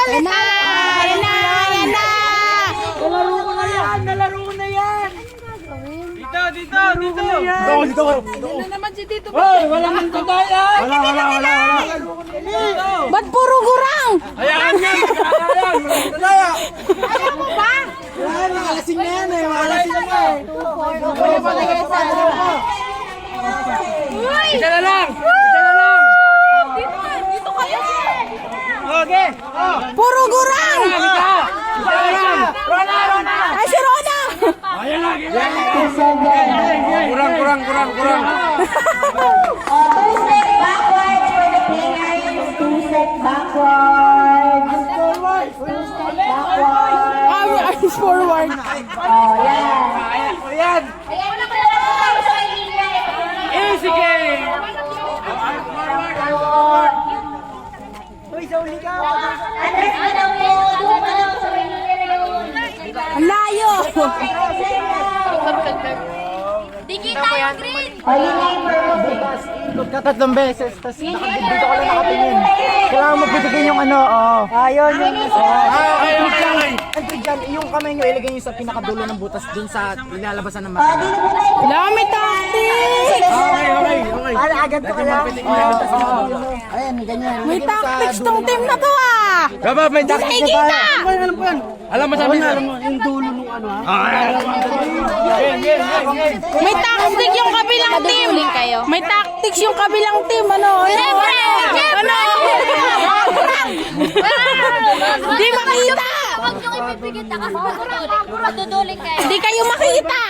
ulit. Ayan na. Nalaro ko na yan! Nalaro ko na yan! Dito! Ano naman si Tito? Hoy! Walang nagkakaya! Wala! Ba't puro gurang? Hayaan nga! Daya! Ayaw mo ba? Makalasing na yan eh! Makalasing na eh! Uy! Isa na lang! Dito kayo. Okay! Puro gurang. Rona! Ay, si Rona. Ayan lang! Kurang! Two step backwards for the players. Two step backwards. Two step backwards. Ay, forward. Oh, yan. Ayan! Ayan na pala sa linya. Easy game! Andres, ano mo? Doon ka daw sa linya na yun. Ang layo. Di kita yung green. Oh, yun na yung purpose. Ikot ka 3 beses, tapos dito ka lang nakatingin. Kailangan mo pitigin yung ano, oo. Ayun, yun. Entry dyan, yung kamay nyo, ilagay nyo sa pinakadulo ng butas dun sa ilalabasan ng mata. Dami tactics. Okay. Agad ka lang. Ayan, ganyan. May tactics tong team na to ah. Baba, may tactics na Nakikita. tayo. Alam mo sabi alam mo yung dulo nung ano ha? May tactics yung kabilang team. May tactics yung kabilang team. Ano? Siyempre. Ano? Di makita. Huwag nyo ipipigit na kasi maduduling kayo. Di kayo makita.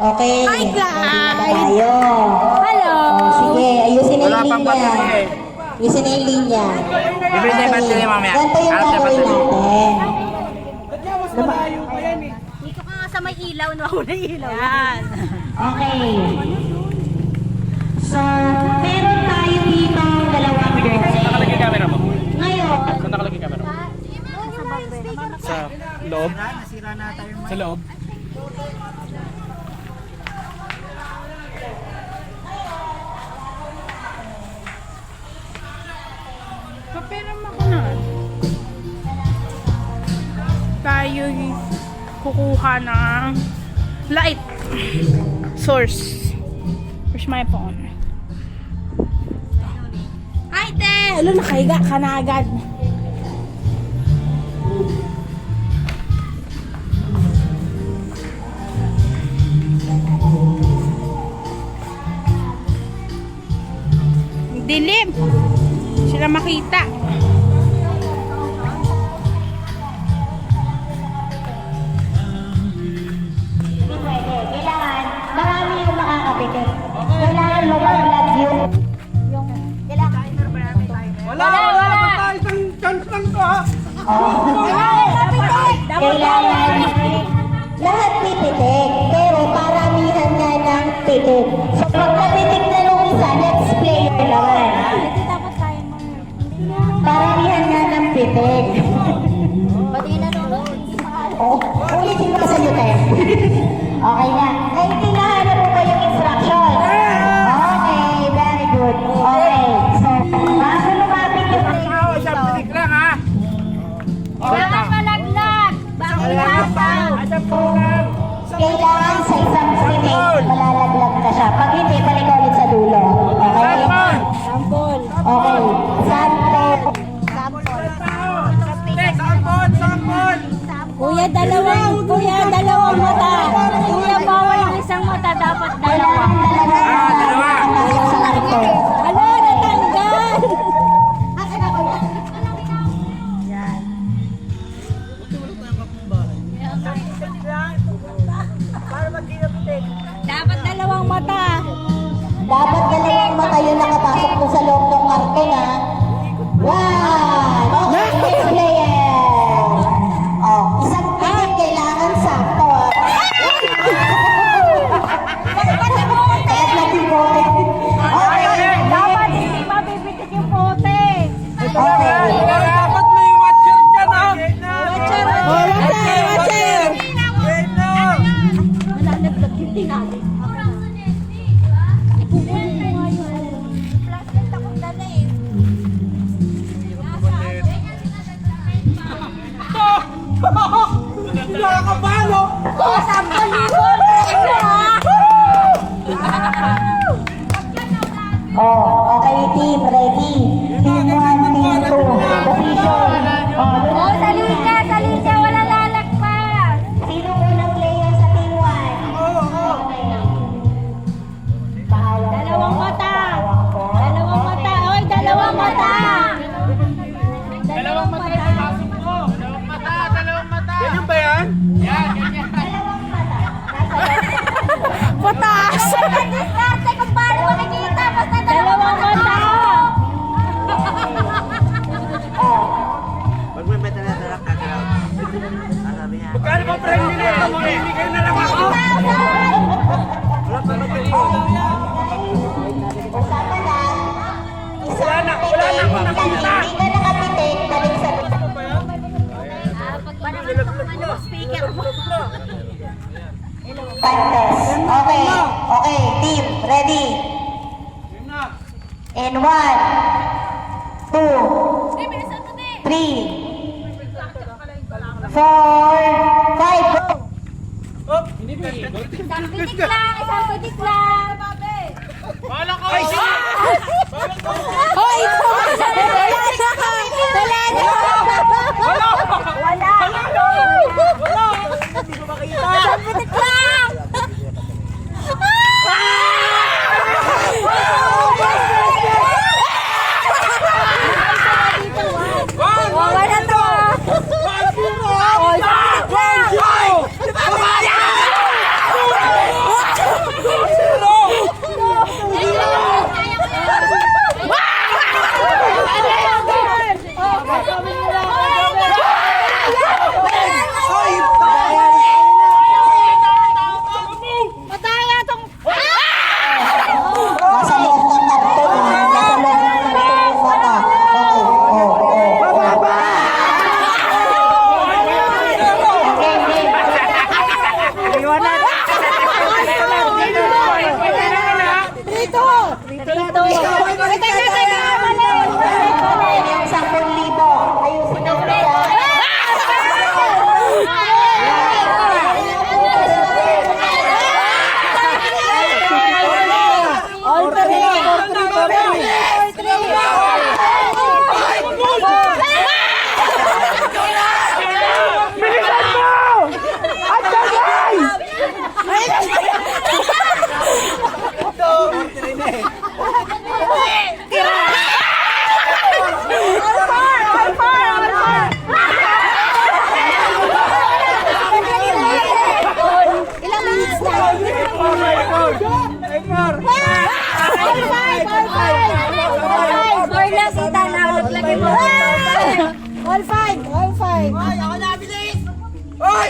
Okay. Hi guys. Tayo. Hello. Sige, ayusin na Wala yung pang linya. battery eh. Ayusin na yung linya. Bibili na yung battery mamaya. Ganito yung Harap na gagawin battery. natin. Dito ka nga sa may ilaw. Nawala ilaw. Yan. Okay. So, meron tayo dito dalawang box. Nakalagay camera mo? Ngayon, Saan nakalagay camera mo? Sa loob? Sa loob? Paperam ako na. Tayo kukuha ng light source. Where's my phone? Ay, te! Ano, nakahiga ka na agad. Dilim. Sila makita. kailangan marami yung makakapitin. Kailangan lumaglag yung kailangan. Wala! Isang chance lang to ha! Kailangan lahat pipitik, pero paramihan nga ng pitik. So pag napitik na nung isa, next player naman. Paramihan nga ng pitik. Pati na nung ulitin mo sa iyo tayo. Okay na. Naintindihan na po ba yung instruction? Okay, very good. Okay, so bago lumapit yung player Isang pitik lang ha! kailangan malaglag. Bago lumapit. Isang pulang! Kailangan sa isang pitik, malalaglag ka siya. Pag hindi, balik ka ulit sa dulo. Okay? Sample. Okay. Sample. Sampon! Kuya, dalawang mata. Kuya, bawal ang isang mata. Dapat dalawa. Kailangan dalawa. Sa karito. Alo, natanggal. Dapat dalawang mata. Dapat dalawang mata yung nakapasok mo sa loob ng karton, ha? One. Okay, next player. Oh, isang pitik kailangan sakto, ha? Kaya natin po. Okay. Dapat hindi mabibitik yung pote. Okay. Dapat may watcher dyan ha! Watcher. Wait na! Nakakapalo! Oh, okay, team, ready. Team 1, team 2, position. Oh, Oh, salita, wala lalagpas. sino unang player sa team 1? Okay. Pahawak ko. Dalawang mata. Pahawak ko. Dalawang mata. Oy, dalawang mata. Dalawang mata. Ganyan ba yan? Dalawang mata. Pataas. Diskarte kung paano makikita. Basta dalawang mata. Oh, Magkano ba friendly na ito? Mamimigay na lang ako. usapan na. Isang Wala na ako nakita. Hindi ka nakapitik, balik sa Speaker mo. contest. Okay, okay, team, ready. In 1, 2, 3, 4, 5, go! Isang pitik lang. Wala ko! Hoy, wala na. Wala. Isang pitik lang. Wala na to. Oh, isang pitik lang. Nasa loob ng karton. Nasa loob ng karton yung mata. Okay, yung 10,000. Ayusin mo siya. Ilang minutes na? All na kita na. Lagay mo. All five. Ay, ako nabilis! Hoy!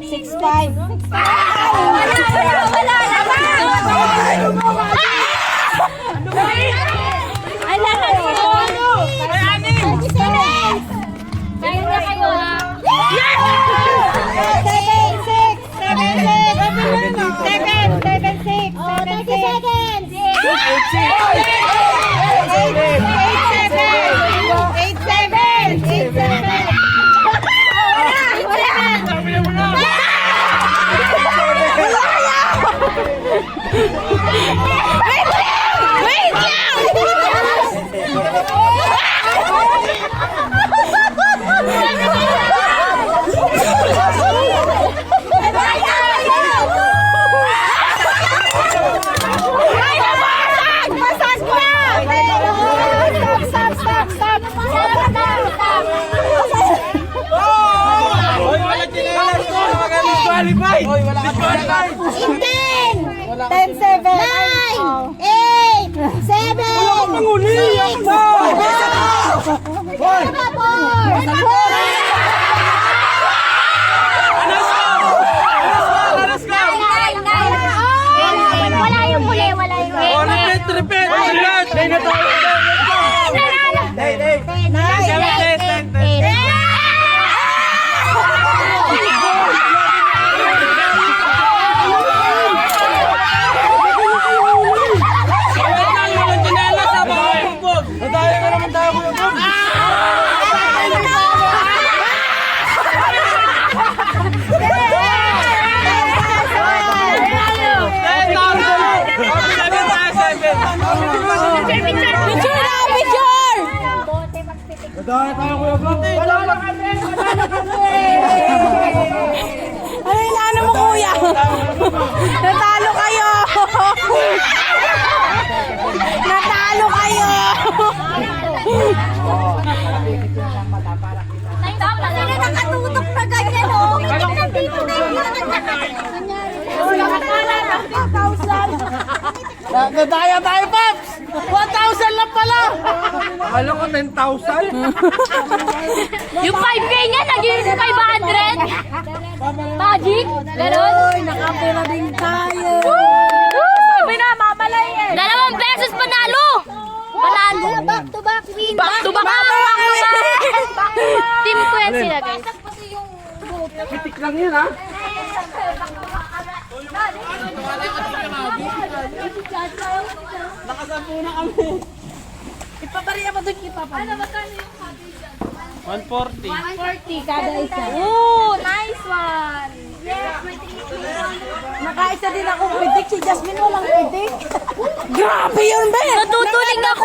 6-5. Wala Wala! Ano yung ano mo, kuya? Natalo kayo! Natalo kayo! Sino nakatutok na ganyan, oh? Nandito na yung Nadaya tayo, Paps! 1,000 lang pala! Alam ko 10,000? Yung 5K niya, naging 500. Magic? Ganon? Nakapira din tayo! Sabi na, mamalay eh. 2 beses panalo! Panalo. Back to back win. Back to back. Team ko yan sila, guys. Pitik lang yun, ha? Ipapariya pa doon, ipapariya. Ano, magkano yung hobby dyan? 140 kada isa. Ooh, nice one. Yes, may Nakaisa din akong pitik. Si Jasmine walang pitik. Grabe yun, be! Natutuling ako.